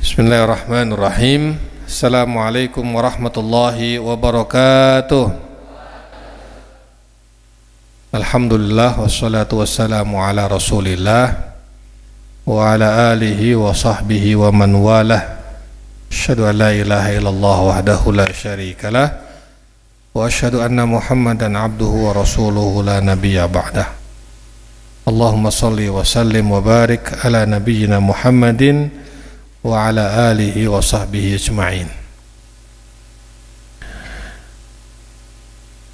Bismillahirrahmanirrahim. Assalamualaikum warahmatullahi wabarakatuh. Alhamdulillah wassalatu wassalamu ala rasulillah wa ala alihi wa sahbihi wa man walah. Asyhadu an la ilaha illallah wahdahu la syarikalah wa asyhadu anna Muhammadan abduhu wa rasuluhu la nabiyya ba'dah. Allahumma salli wa sallim wa barik ala nabiyyina Muhammadin wa ala alihi wa sahbihi ajma'in.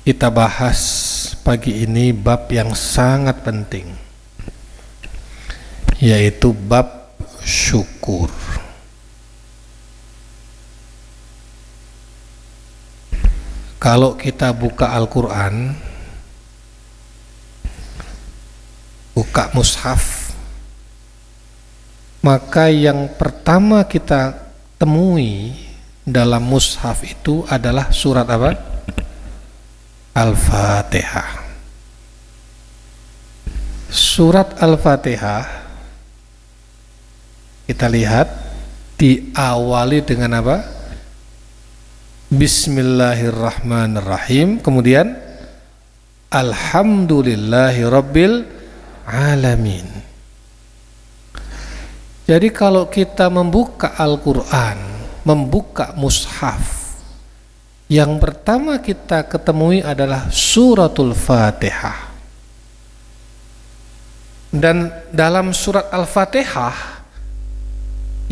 Kita bahas pagi ini bab yang sangat penting, yaitu bab syukur. Kalau kita buka Al-Quran, buka mushaf, maka yang pertama kita temui dalam mushaf itu adalah surat apa? Al-Fatihah. Surat Al-Fatihah kita lihat diawali dengan apa? Bismillahirrahmanirrahim, kemudian Alhamdulillahirabbil alamin. Jadi kalau kita membuka Al-Quran, membuka mushaf, yang pertama kita ketemui adalah suratul Fatihah. Dan dalam surat Al-Fatihah,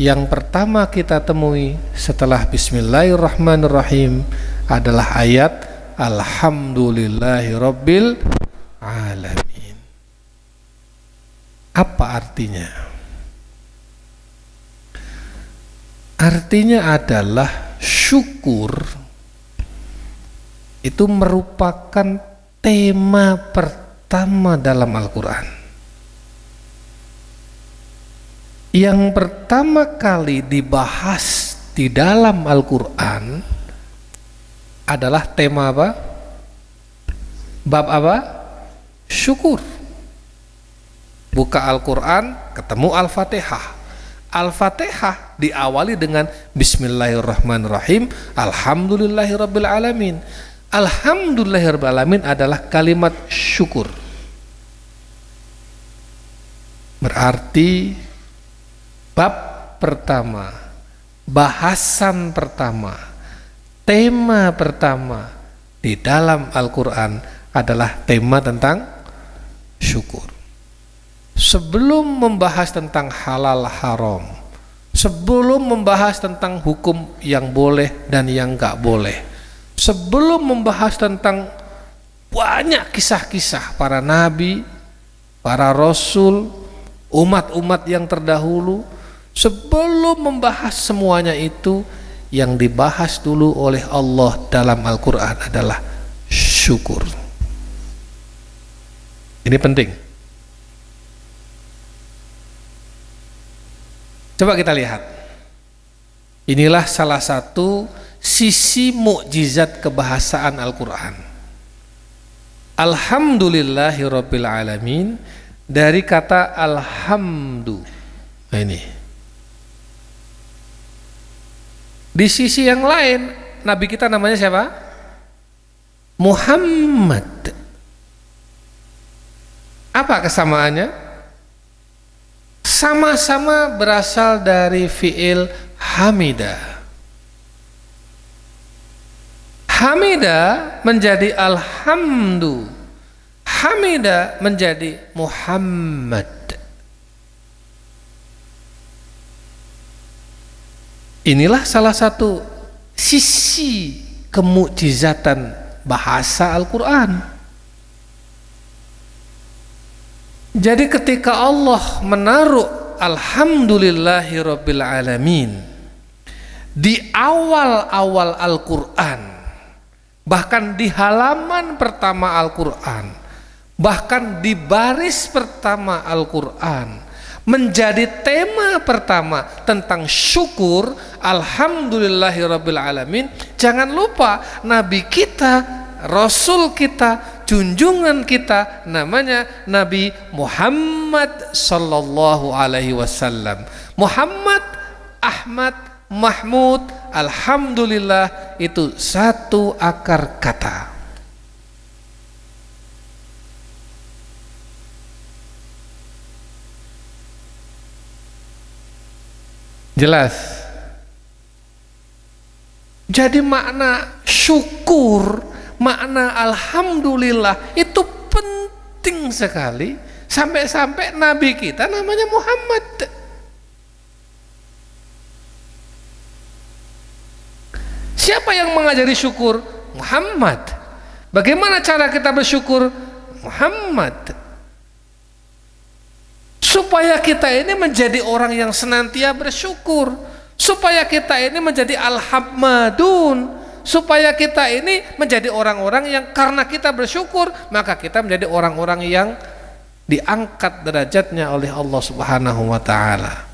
yang pertama kita temui setelah Bismillahirrahmanirrahim adalah ayat Alhamdulillahirabbil alamin. Apa artinya? Artinya adalah syukur itu merupakan tema pertama dalam Al-Quran. Yang pertama kali dibahas di dalam Al-Quran adalah tema apa? Bab apa? Syukur. Buka Al-Quran, ketemu Al-Fatihah. Al-Fatihah diawali dengan Bismillahirrahmanirrahim, Alhamdulillahirabbil alamin. Alhamdulillahirabbil alamin adalah kalimat syukur. Berarti bab pertama, bahasan pertama, tema pertama di dalam Al-Quran adalah tema tentang syukur. Sebelum membahas tentang halal haram, sebelum membahas tentang hukum yang boleh dan yang gak boleh, sebelum membahas tentang banyak kisah-kisah para nabi, para rasul, umat-umat yang terdahulu, sebelum membahas semuanya itu, yang dibahas dulu oleh Allah dalam Al-Quran adalah syukur. Ini penting. Coba kita lihat. Inilah salah satu sisi mukjizat kebahasaan Al-Quran. Alhamdulillahirabbil alamin, dari kata alhamdu. Nah ini. Di sisi yang lain, Nabi kita namanya siapa? Muhammad. Apa kesamaannya? Sama-sama berasal dari fi'il hamida. Hamida menjadi alhamdu, hamida menjadi Muhammad. Inilah salah satu sisi kemukjizatan bahasa Al-Quran. Jadi ketika Allah menaruh Alhamdulillahirabbil alamin di awal-awal Al-Quran, bahkan di halaman pertama Al-Quran, bahkan di baris pertama Al-Quran, menjadi tema pertama tentang syukur, Alhamdulillahirabbil alamin. Jangan lupa Nabi kita, Rasul kita, junjungan kita namanya Nabi Muhammad sallallahu alaihi wasallam. Muhammad Ahmad, Mahmud, Alhamdulillah itu satu akar kata. Jelas? Jadi makna syukur, makna alhamdulillah itu penting sekali, sampai-sampai Nabi kita namanya Muhammad. Siapa yang mengajari syukur? Muhammad. Bagaimana cara kita bersyukur? Muhammad. Supaya kita ini menjadi orang yang senantiasa bersyukur, supaya kita ini menjadi al-hammadun, supaya kita ini menjadi orang-orang yang karena kita bersyukur maka kita menjadi orang-orang yang diangkat derajatnya oleh Allah Subhanahu wa taala.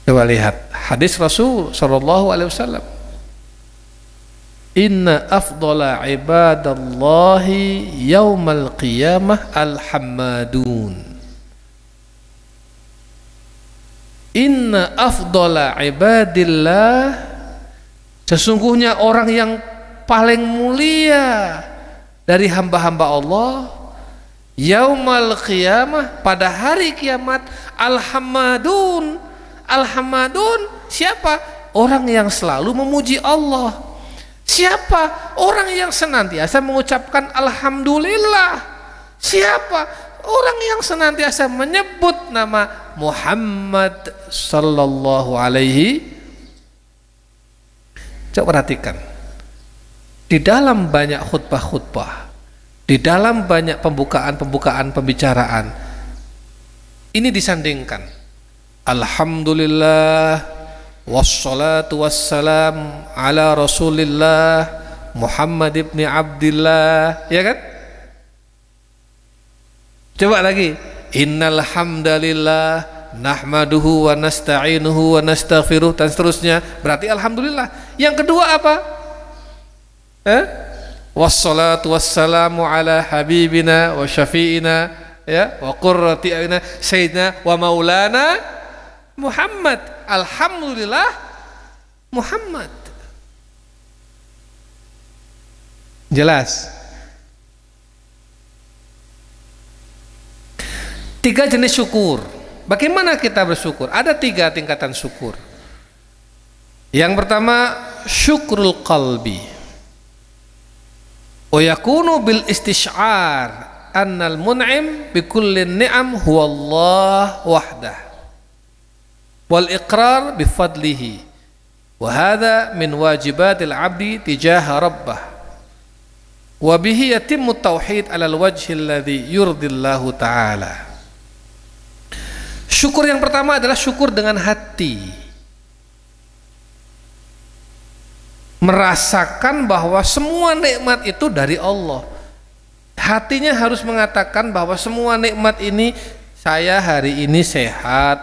Coba lihat hadis Rasul sallallahu alaihi wasallam. Inna afdala ibadallahi yaumal qiyamah al-hammadun. Inna afdala ibadillah, sesungguhnya orang yang paling mulia dari hamba-hamba Allah yaumal qiyamah, pada hari kiamat, al-hammadun. Al-hammadun siapa? Orang yang selalu memuji Allah. Siapa? Orang yang senantiasa mengucapkan alhamdulillah. Siapa? Orang yang senantiasa menyebut nama Muhammad sallallahu alaihi. Coba perhatikan, di dalam banyak khutbah-khutbah, di dalam banyak pembukaan pembicaraan, ini disandingkan alhamdulillah wassalatu wassalam ala rasulillah Muhammad ibn Abdillah, ya kan? Coba lagi, innal hamdalillah nahmaduhu wa nasta'inuhu wa nastaghfiruh, dan seterusnya. Berarti alhamdulillah. Yang kedua apa? Wassalatu wassalamu ala habibina wa syafi'ina, ya, wa qurrati a'yunina sayyidina wa maulana Muhammad. Alhamdulillah Muhammad. Jelas? 3 jenis syukur. Bagaimana kita bersyukur? Ada 3 tingkatan syukur. Yang pertama, syukrul qalbi. Wa yakunu bil istish'ar annal mun'im bi kulli ni'am huwa Allah wahdah. Wal iqrar bi fadlihi. Wa hadha min wajibatil 'abdi tijaha rabbah. Wa bihi yatimmu tauhid 'alal wajhi alladhi yurdillahu ta'ala. Syukur yang pertama adalah syukur dengan hati, merasakan bahwa semua nikmat itu dari Allah. Hatinya harus mengatakan bahwa semua nikmat ini, saya hari ini sehat,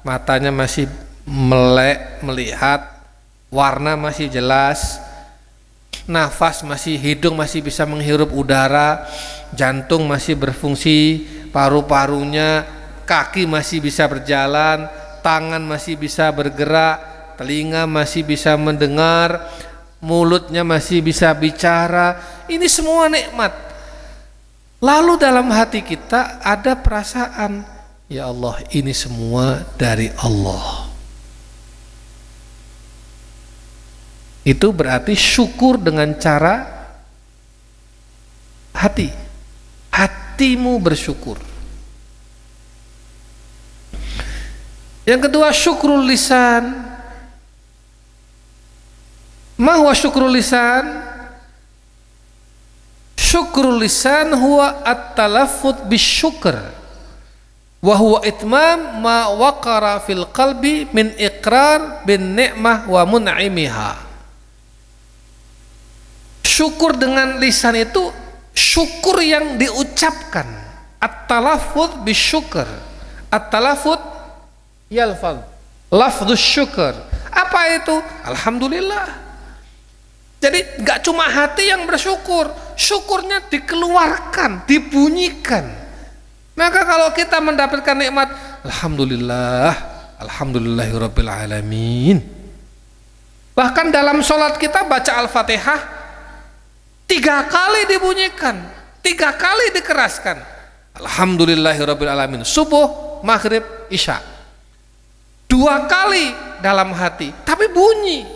matanya masih melek melihat, warna masih jelas, nafas masih, hidung masih bisa menghirup udara, jantung masih berfungsi, paru-parunya, kaki masih bisa berjalan, tangan masih bisa bergerak, telinga masih bisa mendengar, mulutnya masih bisa bicara. Ini semua nikmat. Lalu dalam hati kita ada perasaan, ya Allah, ini semua dari Allah. Itu berarti syukur dengan cara hati. Hatimu bersyukur. Yang kedua, syukrul lisan. Ma huwa syukrul lisan? Syukrul lisan huwa at-talaffuz bisyukr wa huwa itmam ma waqara fil qalbi min iqrar bin ni'mah wa mun'imiha. Syukur dengan lisan itu syukur yang diucapkan. At-talaffuz bisyukr. At-talaffuz yalfaz, lafdzus syukur. Apa itu? Alhamdulillah. Jadi gak cuma hati yang bersyukur, syukurnya dikeluarkan, dibunyikan. Maka kalau kita mendapatkan nikmat, alhamdulillah, alhamdulillahirabbil alamin. Bahkan dalam sholat kita baca Al-Fatihah 3 kali dibunyikan, 3 kali dikeraskan. Alhamdulillahirabbil alamin. Subuh, maghrib, isya. 2 kali dalam hati, tapi bunyi.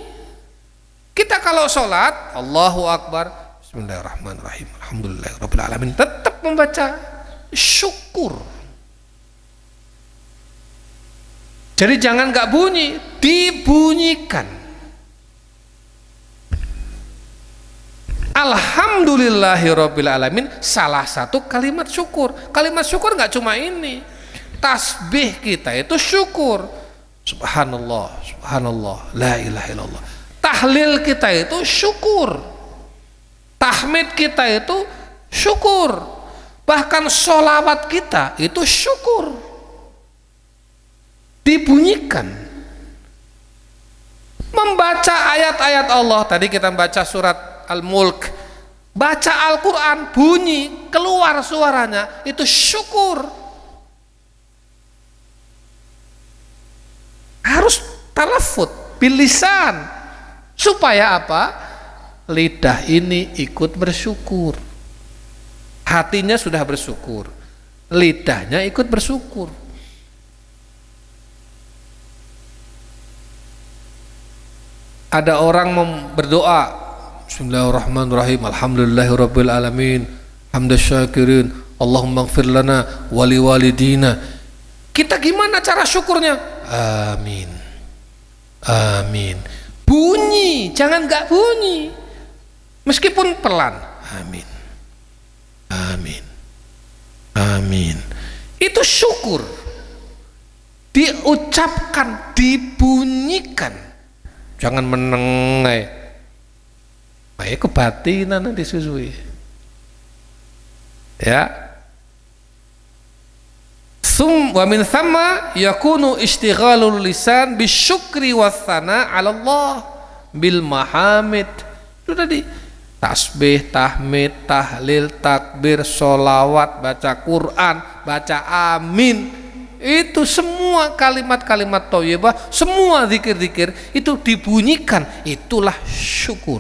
Kita kalau sholat, Allahu Akbar, Bismillahirrahmanirrahim, Alhamdulillahirabbil alamin, tetap membaca syukur. Jadi jangan nggak bunyi, dibunyikan. Alhamdulillahirabbil alamin salah satu kalimat syukur. Kalimat syukur nggak cuma ini. Tasbih kita itu syukur. Subhanallah, subhanallah, la ilaha illallah. Tahlil kita itu syukur. Tahmid kita itu syukur. Bahkan sholawat kita itu syukur. Dibunyikan. Membaca ayat-ayat Allah, tadi kita baca surat Al-Mulk, baca Al-Quran, bunyi, keluar suaranya, itu syukur. Harus talafut, bilisan. Supaya apa? Lidah ini ikut bersyukur. Hatinya sudah bersyukur, lidahnya ikut bersyukur. Ada orang berdoa, Bismillahirrahmanirrahim, alhamdulillahirabbil alamin, hamdasyakirin, Allahumma ighfir lana wali walidina. Kita gimana cara syukurnya? Amin, amin. Bunyi, jangan nggak bunyi, meskipun pelan. Amin, amin, amin. Itu syukur. Diucapkan, dibunyikan. Jangan menengai. Kebatinan disusui. Ya. Wa min thamma yakunu istighalul lisan bisyukri wassana 'ala Allah bil mahamid. Itu tadi tasbih, tahmid, tahlil, takbir, sholawat, baca Quran, baca amin. Itu semua kalimat-kalimat thayyibah, semua zikir-zikir itu dibunyikan, itulah syukur.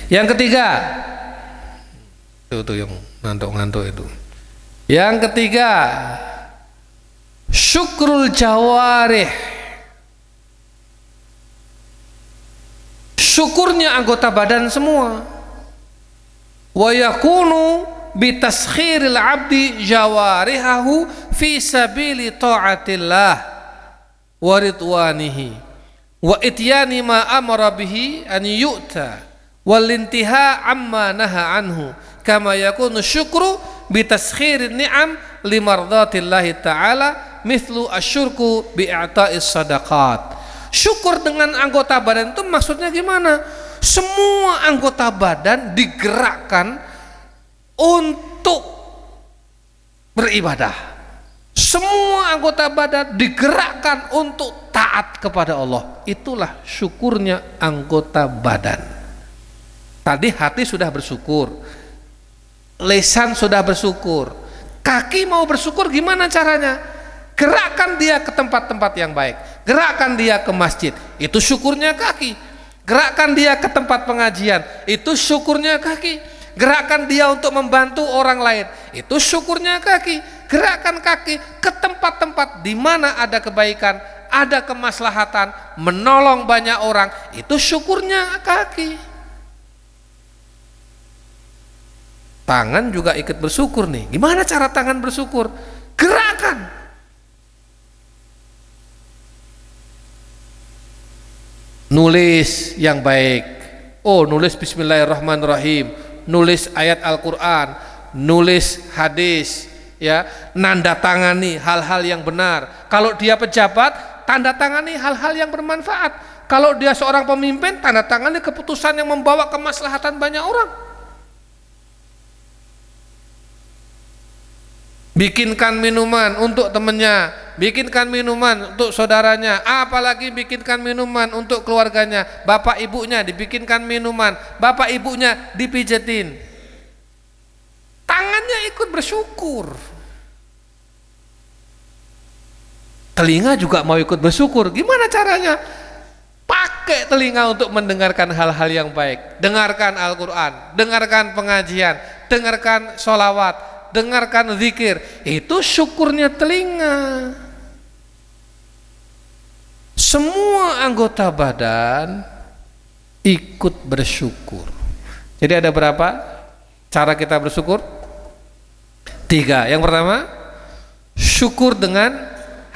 Yang ketiga, itu yang ngantuk-ngantuk itu. Yang ketiga, syukrul jawarih. Syukurnya anggota badan semua. Wa yakunu bitaskhiril abdi jawarihahu fi sabili ta'atillah wa ridwanihi wa ityani ma amara bihi an yu'ta walintiha amma naha anhu kama yakunu syukru bitaskhiril ni'am limardatillahi ta'ala mithlu asyurku bi'ata'is sadaqat. Syukur dengan anggota badan itu maksudnya gimana? Semua anggota badan digerakkan untuk beribadah. Semua anggota badan digerakkan untuk taat kepada Allah. Itulah syukurnya anggota badan. Tadi hati sudah bersyukur, lisan sudah bersyukur, kaki mau bersyukur gimana caranya? Gerakkan dia ke tempat-tempat yang baik, gerakkan dia ke masjid, itu syukurnya kaki. Gerakkan dia ke tempat pengajian, itu syukurnya kaki. Gerakkan dia untuk membantu orang lain, itu syukurnya kaki. Gerakkan kaki ke tempat-tempat di mana ada kebaikan, ada kemaslahatan, menolong banyak orang, itu syukurnya kaki. Tangan juga ikut bersyukur nih. Gimana cara tangan bersyukur? Gerakan. Nulis yang baik. Oh, nulis Bismillahirrahmanirrahim, nulis ayat Al-Quran, nulis hadis, ya, nanda tangani hal-hal yang benar. Kalau dia pejabat, tanda tangani hal-hal yang bermanfaat. Kalau dia seorang pemimpin, tanda tangani keputusan yang membawa kemaslahatan banyak orang. Bikinkan minuman untuk temannya, bikinkan minuman untuk saudaranya, apalagi bikinkan minuman untuk keluarganya. Bapak ibunya dibikinkan minuman, bapak ibunya dipijetin. Tangannya ikut bersyukur. Telinga juga mau ikut bersyukur. Gimana caranya? Pakai telinga untuk mendengarkan hal-hal yang baik. Dengarkan Al-Quran, dengarkan pengajian, dengarkan sholawat, dengarkan zikir. Itu syukurnya telinga. Semua anggota badan ikut bersyukur. Jadi ada berapa cara kita bersyukur? 3. Yang pertama, syukur dengan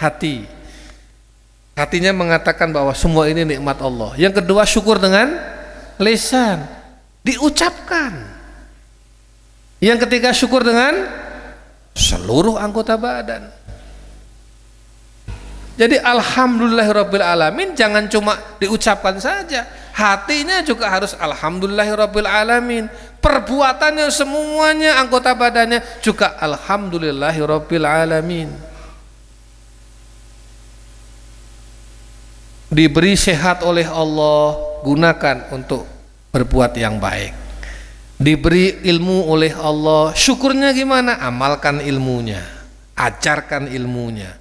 hati. Hatinya mengatakan bahwa semua ini nikmat Allah. Yang kedua, syukur dengan lisan, diucapkan. Yang ketiga, syukur dengan seluruh anggota badan. Jadi alhamdulillahirabbil alamin jangan cuma diucapkan saja, hatinya juga harus alhamdulillahirabbil alamin. Perbuatannya semuanya anggota badannya juga alhamdulillahirabbil alamin. Diberi sehat oleh Allah, gunakan untuk berbuat yang baik. Diberi ilmu oleh Allah, syukurnya gimana? Amalkan ilmunya, ajarkan ilmunya.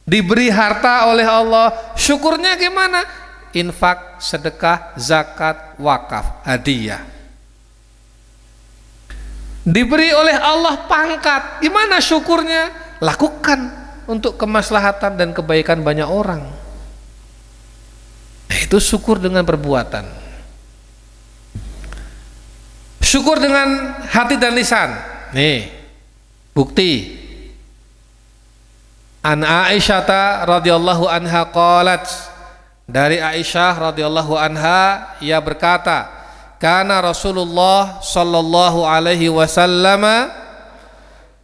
Diberi harta oleh Allah, syukurnya gimana? Infak, sedekah, zakat, wakaf, hadiah. Diberi oleh Allah pangkat, gimana syukurnya? Lakukan untuk kemaslahatan dan kebaikan banyak orang. Itu syukur dengan perbuatan. Syukur dengan hati dan lisan. Nih, bukti. An Aisyah radhiyallahu anha qalat, dari Aisyah radhiyallahu anha ia berkata, kana Rasulullah sallallahu alaihi wasallam,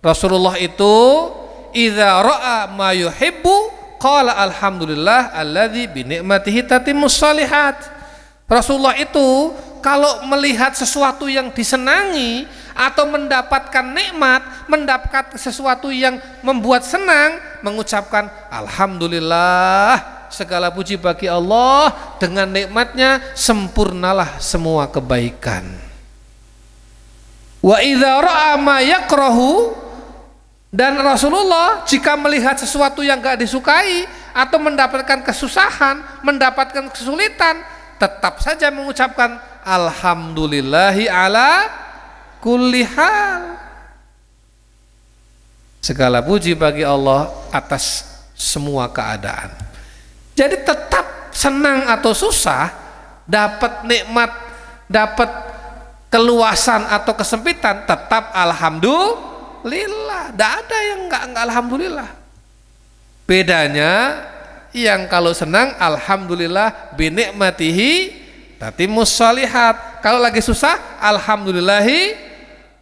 Rasulullah itu idza ra'a ma yuhibbu qala alhamdulillah alladzi bi ni'matihi tatimmus shalihat. Rasulullah itu kalau melihat sesuatu yang disenangi atau mendapatkan nikmat, mendapatkan sesuatu yang membuat senang, mengucapkan alhamdulillah, segala puji bagi Allah, dengan nikmatnya sempurnalah semua kebaikan. Wa idza ra'a ma yakrahu, dan Rasulullah jika melihat sesuatu yang gak disukai atau mendapatkan kesusahan, mendapatkan kesulitan, tetap saja mengucapkan alhamdulillahi ala kulli hal. Segala puji bagi Allah atas semua keadaan. Jadi tetap senang atau susah, dapat nikmat, dapat keluasan atau kesempitan, tetap alhamdulillah. Tidak ada yang enggak alhamdulillah. Bedanya yang kalau senang alhamdulillah bi ni'matihi tatimmus shalihat. Kalau lagi susah alhamdulillahi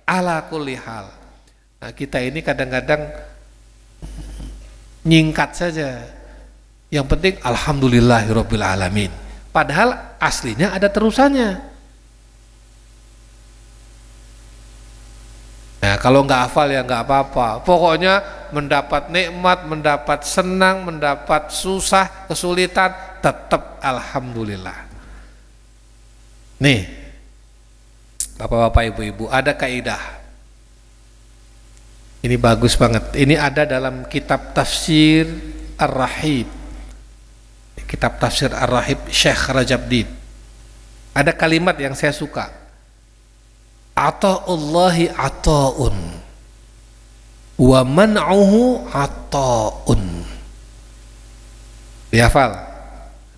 ala kulli hal. Nah, kita ini kadang-kadang nyingkat saja. Yang penting alhamdulillahirabbil alamin. Padahal aslinya ada terusannya. Nah, kalau nggak hafal ya nggak apa-apa. Pokoknya mendapat nikmat, mendapat senang, mendapat susah, kesulitan, tetap alhamdulillah. Nih, bapak-bapak, ibu-ibu, ada kaidah. Ini bagus banget. Ini ada dalam kitab tafsir Ar-Rahib. Kitab tafsir Ar-Rahib Syekh Rajabdin. Ada kalimat yang saya suka. Ata'ullahi ata'un wa man'uhu ata'un. Dihafal?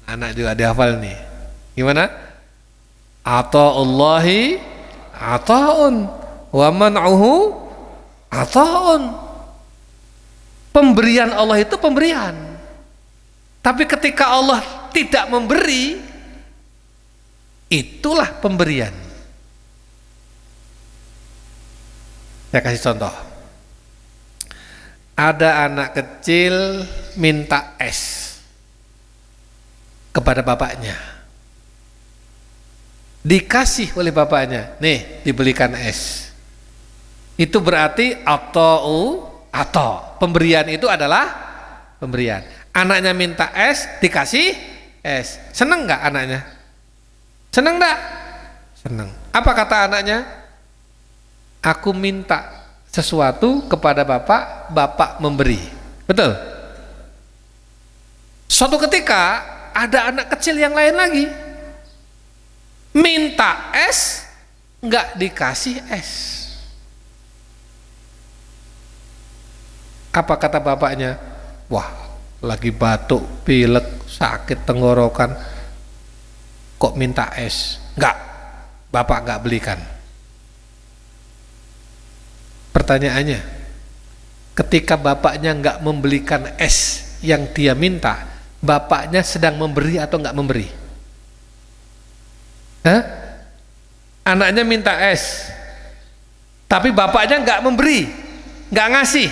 Anak juga dihafal nih. Gimana? Ata'ullahi ata'un wa man'uhu ata'un. Pemberian Allah itu pemberian. Tapi ketika Allah tidak memberi, itulah pemberian. Saya kasih contoh. Ada anak kecil minta es kepada bapaknya. Dikasih oleh bapaknya, nih dibelikan es. Itu berarti atau pemberian itu adalah pemberian. Anaknya minta es, dikasih es. Seneng nggak anaknya? Seneng nggak? Seneng. Apa kata anaknya? Aku minta sesuatu kepada bapak, bapak memberi. Betul? Suatu ketika ada anak kecil yang lain lagi minta es, nggak dikasih es. Apa kata bapaknya? Wah, lagi batuk, pilek, sakit tenggorokan, kok minta es? Nggak, bapak nggak belikan. Pertanyaannya, ketika bapaknya nggak membelikan es yang dia minta, bapaknya sedang memberi atau nggak memberi? Hah? Anaknya minta es, tapi bapaknya nggak memberi, nggak ngasih,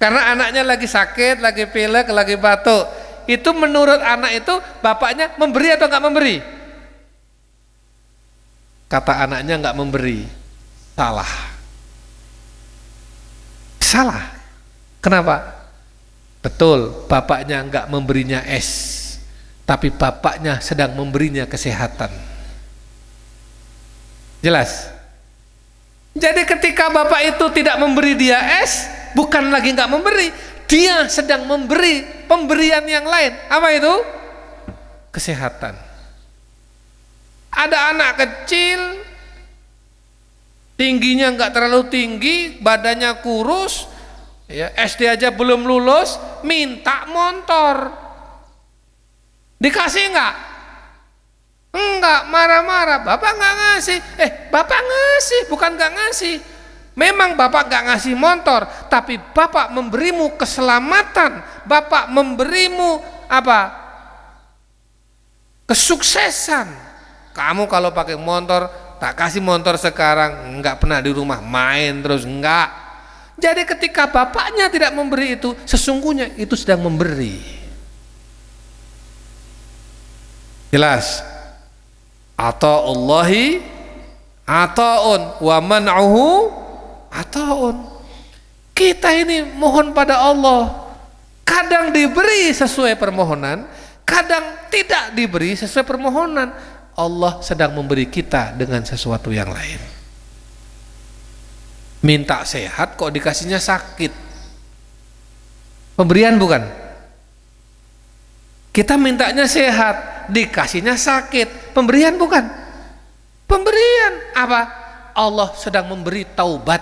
karena anaknya lagi sakit, lagi pilek, lagi batuk. Itu menurut anak itu bapaknya memberi atau nggak memberi? Kata anaknya nggak memberi. Salah. Salah. Kenapa? Betul, bapaknya nggak memberinya es, tapi bapaknya sedang memberinya kesehatan. Jelas? Jadi ketika bapak itu tidak memberi dia es, bukan lagi nggak memberi, dia sedang memberi pemberian yang lain. Apa itu? Kesehatan. Ada anak kecil, tingginya nggak terlalu tinggi, badannya kurus, ya, SD aja belum lulus, minta motor. Dikasih nggak? Enggak, marah-marah. Bapak nggak ngasih. Bapak ngasih, bukan nggak ngasih. Memang bapak nggak ngasih motor, tapi bapak memberimu keselamatan. Bapak memberimu apa? Kesuksesan. Kamu kalau pakai motor, tak kasih motor sekarang, nggak pernah di rumah main terus, enggak. Jadi ketika bapaknya tidak memberi itu, sesungguhnya itu sedang memberi. Jelas? Ata'ullahi ata'un wa man'uhu ata'un. Kita ini mohon pada Allah, kadang diberi sesuai permohonan, kadang tidak diberi sesuai permohonan. Allah sedang memberi kita dengan sesuatu yang lain. Minta sehat kok dikasihnya sakit. Pemberian bukan? Kita mintanya sehat, dikasihnya sakit. Pemberian bukan? Pemberian. Apa? Allah sedang memberi taubat,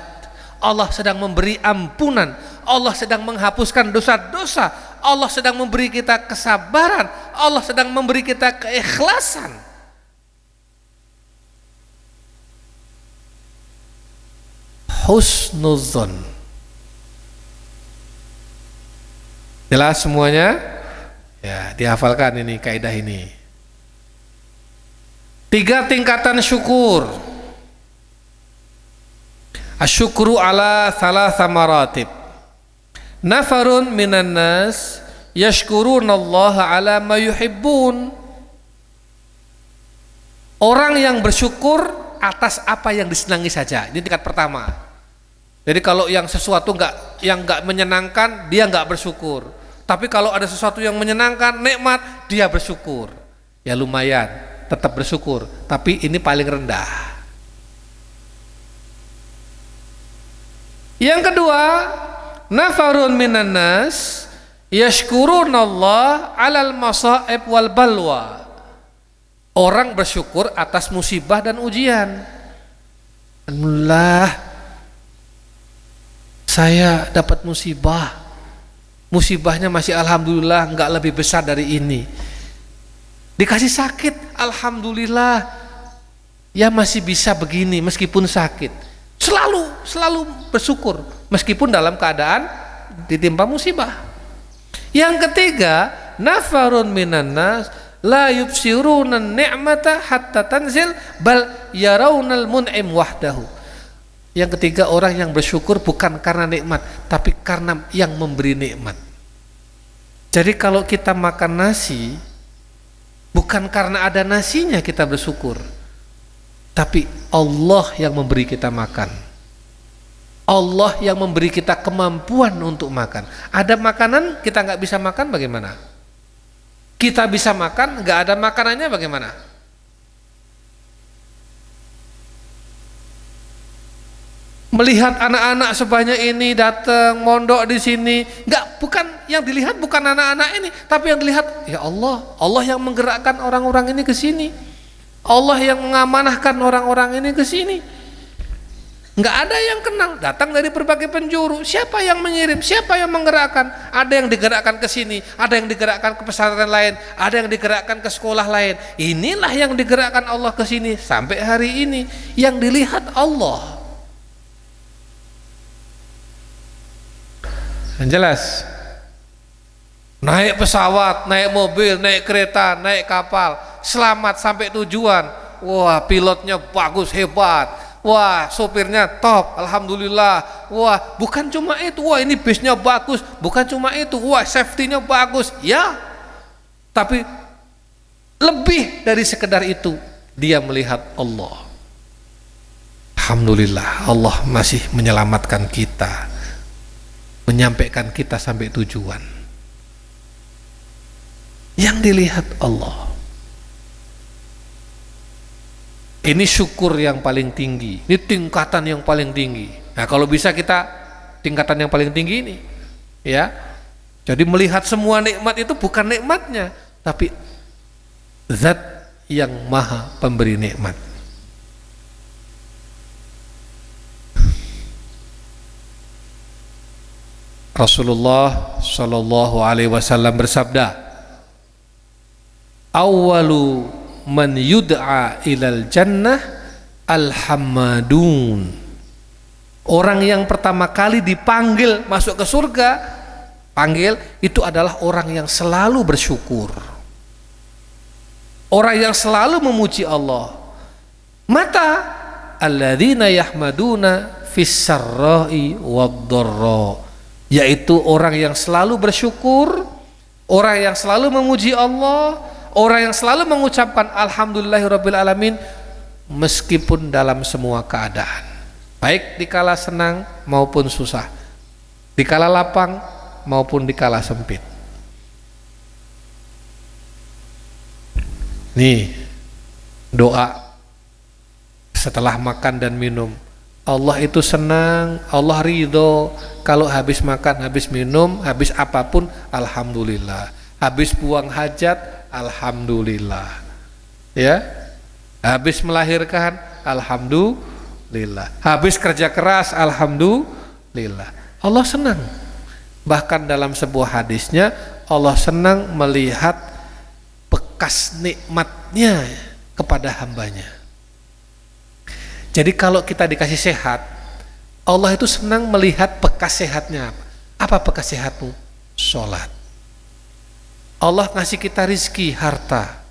Allah sedang memberi ampunan, Allah sedang menghapuskan dosa-dosa, Allah sedang memberi kita kesabaran, Allah sedang memberi kita keikhlasan. Husnuzon. Jelas semuanya? Ya, dihafalkan ini kaidah ini. 3 tingkatan syukur. Asyukru ala thalatha maratib. Nafarun minan nas yashkurunallaha ala ma yuhibbun. Orang yang bersyukur atas apa yang disenangi saja. Ini tingkat pertama. Jadi kalau yang sesuatu yang nggak menyenangkan, dia nggak bersyukur. Tapi kalau ada sesuatu yang menyenangkan, nikmat, dia bersyukur. Ya lumayan, tetap bersyukur. Tapi ini paling rendah. Yang kedua, nafarun minan nas yashkurunallah alal masaib wal balwa. Orang bersyukur atas musibah dan ujian. Alhamdulillah, saya dapat musibah. Musibahnya masih alhamdulillah nggak lebih besar dari ini. Dikasih sakit, alhamdulillah, ya masih bisa begini meskipun sakit. Selalu bersyukur meskipun dalam keadaan ditimpa musibah. Yang ketiga, nafarun minan nas la yubsiruna ni'mata hatta tanzil bal yarawnal mun'im wahdahu. Yang ketiga, orang yang bersyukur bukan karena nikmat, tapi karena yang memberi nikmat. Jadi kalau kita makan nasi, bukan karena ada nasinya kita bersyukur, tapi Allah yang memberi kita makan. Allah yang memberi kita kemampuan untuk makan. Ada makanan kita nggak bisa makan, bagaimana? Kita bisa makan, nggak ada makanannya, bagaimana? Melihat anak-anak sebanyak ini datang mondok di sini, bukan yang dilihat bukan anak-anak ini, tapi yang dilihat ya Allah, Allah yang menggerakkan orang-orang ini ke sini, Allah yang mengamanahkan orang-orang ini ke sini. Nggak ada yang kenal, datang dari berbagai penjuru. Siapa yang mengirim? Siapa yang menggerakkan? Ada yang digerakkan ke sini, ada yang digerakkan ke pesantren lain, ada yang digerakkan ke sekolah lain. Inilah yang digerakkan Allah ke sini sampai hari ini. Yang dilihat Allah. Yang jelas. Naik pesawat, naik mobil, naik kereta, naik kapal, selamat sampai tujuan. Wah, pilotnya bagus, hebat. Wah, sopirnya top, alhamdulillah. Wah, bukan cuma itu. Wah, ini bisnya bagus. Bukan cuma itu. Wah, safety-nya bagus. Ya, tapi lebih dari sekedar itu, dia melihat Allah. Alhamdulillah, Allah masih menyelamatkan kita, menyampaikan kita sampai tujuan. Yang dilihat Allah. Ini syukur yang paling tinggi, ini tingkatan yang paling tinggi. Nah, kalau bisa kita tingkatan yang paling tinggi ini, ya. Jadi melihat semua nikmat itu bukan nikmatnya, tapi Zat yang Maha Pemberi nikmat. Rasulullah Shallallahu Alaihi Wasallam bersabda, "Awalu man yud'a ilal jannah al-hammadun." Orang yang pertama kali dipanggil masuk ke surga, panggil itu adalah orang yang selalu bersyukur, orang yang selalu memuji Allah. Mata alladzina yahmaduna fis sarra'i wad-dharra, yaitu orang yang selalu bersyukur, orang yang selalu memuji Allah, orang yang selalu mengucapkan alhamdulillahirabbil alamin meskipun dalam semua keadaan, baik dikala senang maupun susah, dikala lapang maupun dikala sempit. Nih doa setelah makan dan minum. Allah itu senang, Allah ridho kalau habis makan, habis minum, habis apapun alhamdulillah. Habis buang hajat alhamdulillah, ya. Habis melahirkan alhamdulillah, habis kerja keras alhamdulillah. Allah senang. Bahkan dalam sebuah hadisnya, Allah senang melihat bekas nikmatnya kepada hambanya. Jadi kalau kita dikasih sehat, Allah itu senang melihat bekas sehatnya. Apa bekas sehatmu? Sholat. Allah ngasih kita rizki, harta.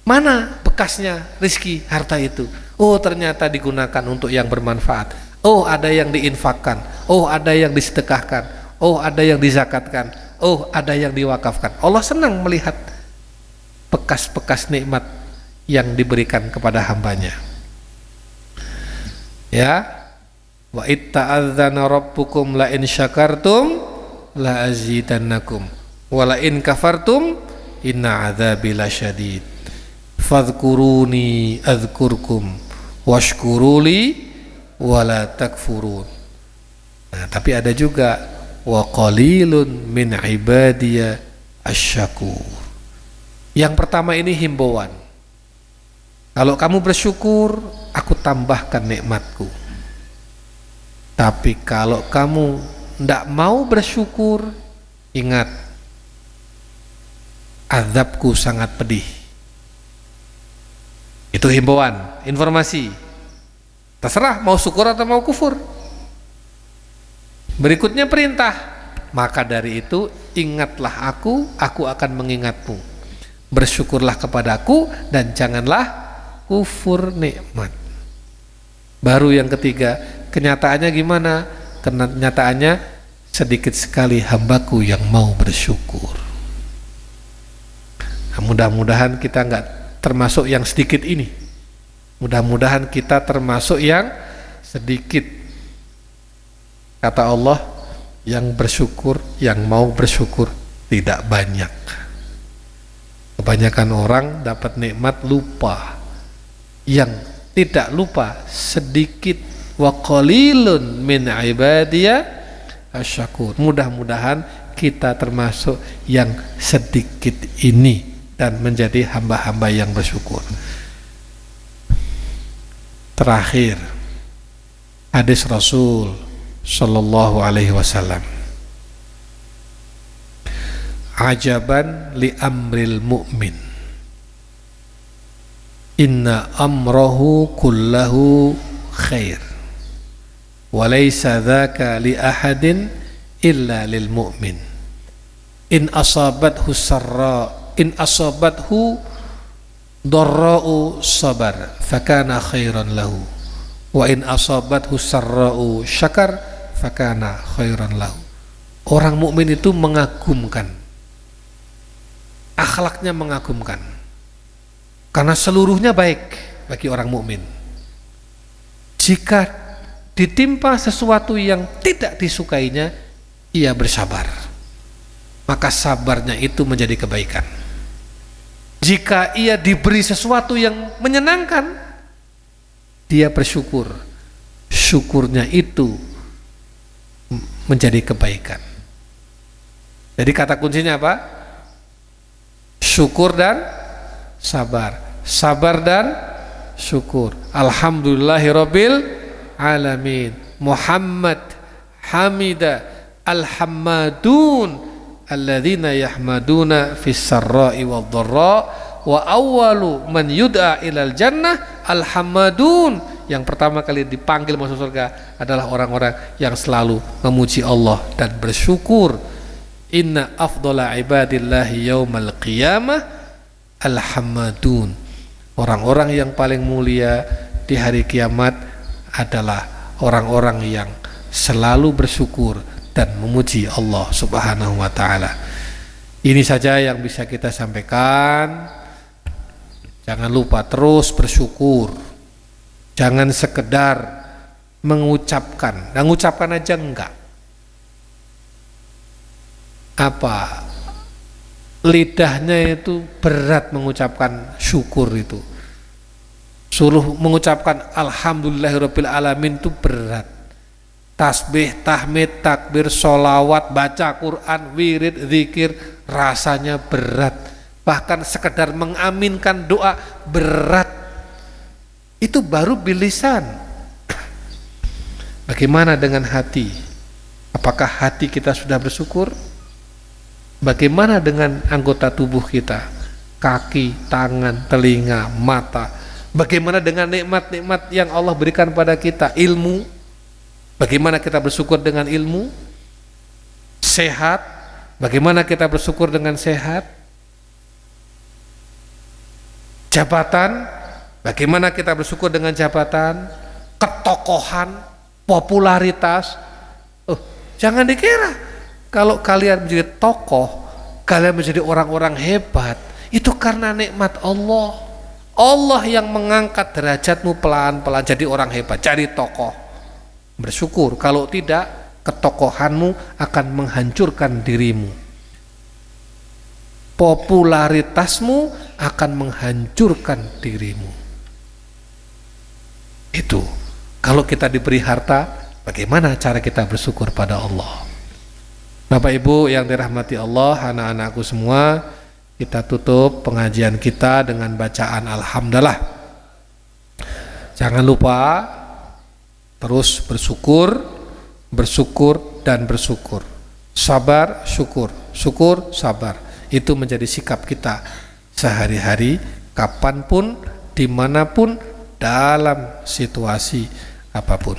Mana bekasnya rizki, harta itu? Oh, ternyata digunakan untuk yang bermanfaat. Oh, ada yang diinfakkan. Oh, ada yang disedekahkan. Oh, ada yang dizakatkan. Oh, ada yang diwakafkan. Allah senang melihat bekas-bekas nikmat yang diberikan kepada hambanya. Ya, wa itta'adzana rabbukum la in syakartum la azidannakum wa la in kafartum inna adzabi lasyadid fadhkuruni adzkurkum washkuruli wa la takfurun. Nah, tapi ada juga wa qalilun min ibadiya asyakur. Yang pertama ini himbauan. Kalau kamu bersyukur, aku tambahkan nikmatku. Tapi kalau kamu tidak mau bersyukur, ingat, azabku sangat pedih. Itu himbauan, informasi. Terserah mau syukur atau mau kufur. Berikutnya perintah. Maka dari itu, ingatlah aku akan mengingatmu. Bersyukurlah kepadaku dan janganlah kufur nikmat. Baru yang ketiga, kenyataannya gimana? Kenyataannya sedikit sekali hambaku yang mau bersyukur. Nah, mudah-mudahan kita nggak termasuk yang sedikit ini. Mudah-mudahan kita termasuk yang sedikit. Kata Allah, yang bersyukur, yang mau bersyukur tidak banyak. Kebanyakan orang dapat nikmat lupa. Yang tidak lupa sedikit wa qalilun min ibadiya asyakur. Mudah-mudahan kita termasuk yang sedikit ini dan menjadi hamba-hamba yang bersyukur. Terakhir, hadis Rasul sallallahu alaihi wasallam, ajaban li amril mu'min, inna amrahu kullahu khair wa laysa dzaka li ahadin illa lil mu'min, in asabathu darra'u sabar fakana khairan lahu wa in asabathu sarra'u syakar fakana khairan lahu. Orang mukmin itu mengagumkan, akhlaknya mengagumkan, karena seluruhnya baik bagi orang mukmin. Jika ditimpa sesuatu yang tidak disukainya, ia bersabar, maka sabarnya itu menjadi kebaikan. Jika ia diberi sesuatu yang menyenangkan, dia bersyukur, syukurnya itu menjadi kebaikan. Jadi kata kuncinya apa? Syukur dan sabar, sabar dan syukur. Alhamdulillahirabbil alamin. Muhammad hamida al-hammadun alladzina yahmaduna fis sarra'i wad dharra wa awwalu man yud'a ilal jannah al-hammadun. Yang pertama kali dipanggil masuk surga adalah orang-orang yang selalu memuji Allah dan bersyukur. Inna afdhala ibadillahi yaumal qiyamah al-hammadun. Orang-orang yang paling mulia di hari kiamat adalah orang-orang yang selalu bersyukur dan memuji Allah Subhanahu wa ta'ala. Ini saja yang bisa kita sampaikan. Jangan lupa terus bersyukur, jangan sekedar mengucapkan, dan mengucapkan aja enggak. Apa lidahnya itu berat mengucapkan syukur itu, suruh mengucapkan alhamdulillahirabbil alamin itu berat. Tasbih, tahmid, takbir, sholawat, baca Quran, wirid, zikir rasanya berat. Bahkan sekedar mengaminkan doa berat. Itu baru bilisan. Bagaimana dengan hati? Apakah hati kita sudah bersyukur? Bagaimana dengan anggota tubuh kita? Kaki, tangan, telinga, mata. Bagaimana dengan nikmat-nikmat yang Allah berikan pada kita? Ilmu. Bagaimana kita bersyukur dengan ilmu? Sehat. Bagaimana kita bersyukur dengan sehat? Jabatan. Bagaimana kita bersyukur dengan jabatan? Ketokohan, popularitas. Jangan dikira kalau kalian menjadi tokoh, kalian menjadi orang-orang hebat, itu karena nikmat Allah. Allah yang mengangkat derajatmu pelan-pelan jadi orang hebat, jadi tokoh. Bersyukur. Kalau tidak, ketokohanmu akan menghancurkan dirimu, popularitasmu akan menghancurkan dirimu. Itu kalau kita diberi harta, bagaimana cara kita bersyukur pada Allah. Bapak Ibu yang dirahmati Allah, anak-anakku semua, kita tutup pengajian kita dengan bacaan alhamdulillah. Jangan lupa terus bersyukur, bersyukur dan bersyukur. Sabar, syukur, syukur, sabar. Itu menjadi sikap kita sehari-hari, kapanpun, dimanapun, dalam situasi apapun.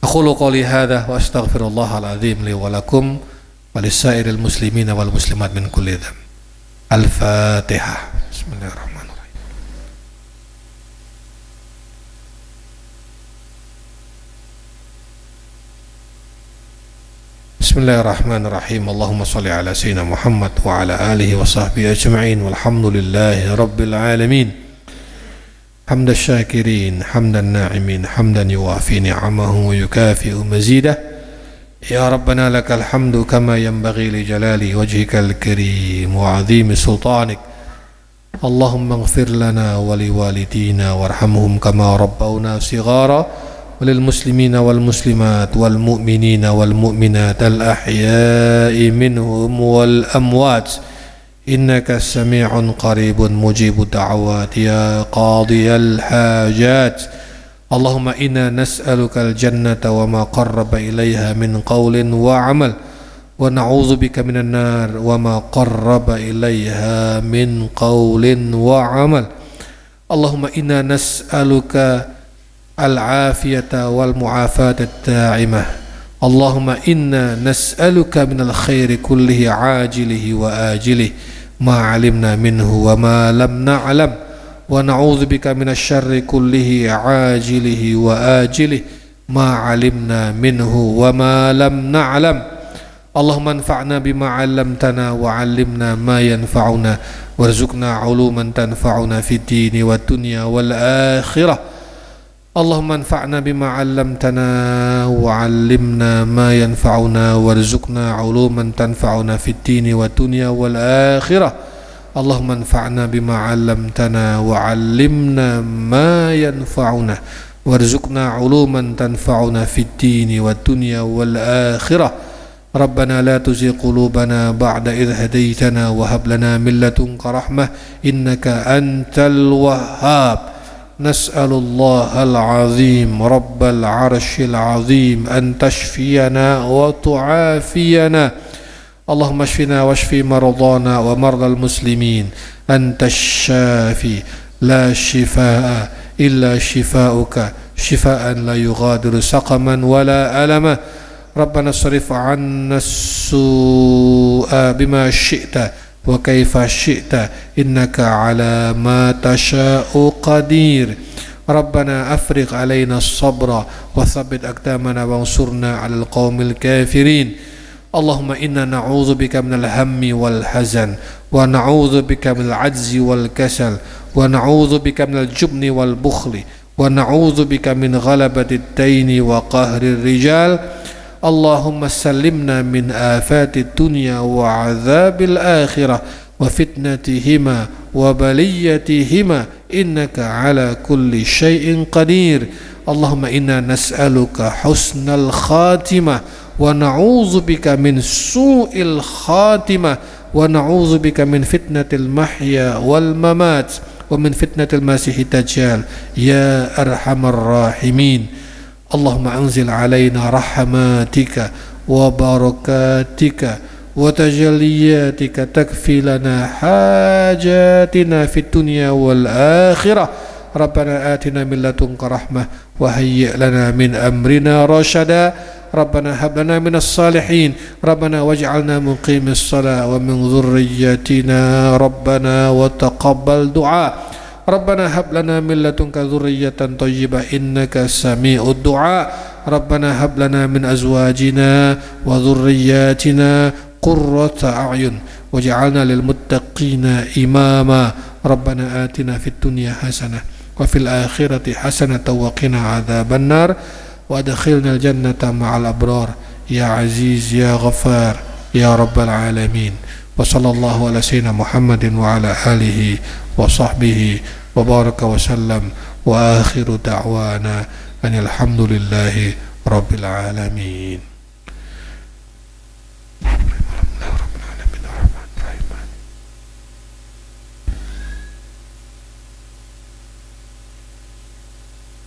Aqulu qouli hadza wa astaghfirullahal azim li wa lakum wa lisairil muslimina wal muslimat min kulli dzamb. Al-Fatihah. Bismillahirrahmanirrahim. Bismillahirrahmanirrahim. Allahumma salli ala sayyidina Muhammad wa ala alihi wa sahbihi ajma'in walhamdulillahi rabbil alamin. Hamdan syakirin, hamdan na'imin, hamdan yuwafi ni'amahu wa yukafi'u mazidah. Ya Rabbana lakal hamdu kama yanbaghi li jalali wajhikal karim wa 'azimi sultanik. Allahumma ighfir lana wa liwalidina warhamhum kama rabbawna shighara. وللمسلمين والمسلمات والمؤمنين والمؤمنات الأحياء منهم والأموات إنك سميع قريب مجيب الدعوات يا قاضي الحاجات اللهم إنا نسألك الجنة وما قرب إليها من قول وعمل ونعوذ بك من النار وما قرب إليها من قول وعمل اللهم إنا نسألك العافية والمعافاة الدائمة اللهم إنا نسألك من الخير كله عاجله وآجله ما علمنا منه وما لم نعلم ونعوذ بك من الشر كله عاجله وآجله ما علمنا منه وما لم نعلم اللهم انفعنا بما علمتنا وعلمنا ما ينفعنا وارزقنا علوما تنفعنا في الدين والدنيا والآخرة اللهم انفعنا بما علمتنا وعلمنا ما ينفعنا وارزقنا علوما تنفعنا في الدين والدنيا والآخرة اللهم انفعنا بما علمتنا وعلمنا ما ينفعنا وارزقنا علوما تنفعنا في الدين والدنيا والآخرة ربنا لا تزغ قلوبنا بعد إذ هديتنا وهب لنا من لدنك رحمة إنك أنت الوهاب نسأل الله العظيم رب العرش العظيم أن تشفينا وتعافينا اللهم اشفنا واشف مرضانا ومرضى المسلمين أنت الشافي لا شفاء إلا شفاؤك شفاء لا يغادر سقما ولا ألما ربنا اصرف عنا السوء بما شئت وكيف شئت إنك على ما تشاء قدير ربنا أفرغ علينا الصبر وثبت أقدامنا وانصرنا على القوم الكافرين اللهم إنا نعوذ بك من الهم والحزن ونعوذ بك من العجز والكسل ونعوذ بك من الجبن والبخل ونعوذ بك من غلبة الدين وقهر الرجال اللهم سلمنا من آفات الدنيا وعذاب الآخرة وفتنتهما وبليتهما إنك على كل شيء قدير اللهم إنا نسألك حسن الخاتمة ونعوذ بك من سوء الخاتمة ونعوذ بك من فتنة المحيا والممات ومن فتنة المسيح الدجال يا أرحم الراحمين اللهم أنزل علينا رحماتك وبركاتك وتجلياتك تكفي لنا حاجاتنا في الدنيا والآخرة ربنا آتنا من لدنك رحمة وهيئ لنا من أمرنا رشدا ربنا هب لنا من الصالحين ربنا واجعلنا مقيم الصلاة ومن ذريتنا ربنا وتقبل دعاء ربنا هب لنا من لدنك ذرية طيبة إنك سميع الدعاء ربنا هب لنا من أزواجنا وذرياتنا قرة أعين واجعلنا للمتقين إماما ربنا آتنا في الدنيا حسنة وفي الآخرة حسنة وقنا عذاب النار وأدخلنا الجنة مع الأبرار يا عزيز يا غفار يا رب العالمين وصلى الله على سيدنا محمد وعلى آله وصحبه وبارك وسلم وآخر دعوانا أن الحمد لله رب العالمين.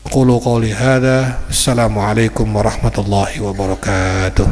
أقول قولي هذا السلام عليكم ورحمة الله وبركاته.